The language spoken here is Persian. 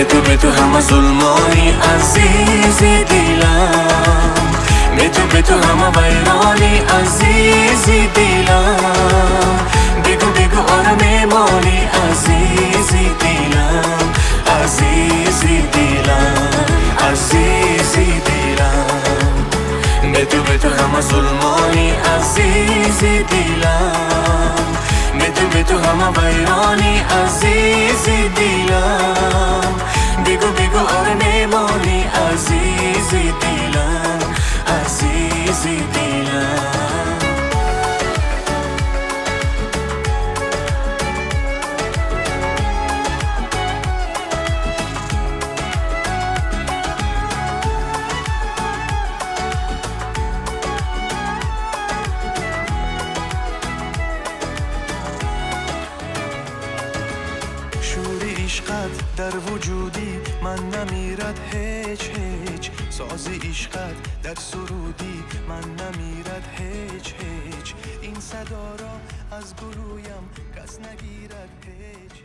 به تو همه ظلمانی عزیزی دیلم، به تو همه ویرانی عزیزی دیلم. بگو آره میمانی عزیزی دیلم، عزیزی دیلم، عزیزی دیلم. به تو همه ظلمانی عزیزی دیلم، به تو همه ویرانی عزیزی دیلم. بگو آره میمانی عزیزی دیلم، عزیزی دیلم. شور عشقت در وجودی من نمیرد هیچ ساز عشقت در سرودی من نمیرد هیچ این صدا را از گلویم کس نگیرد هیچ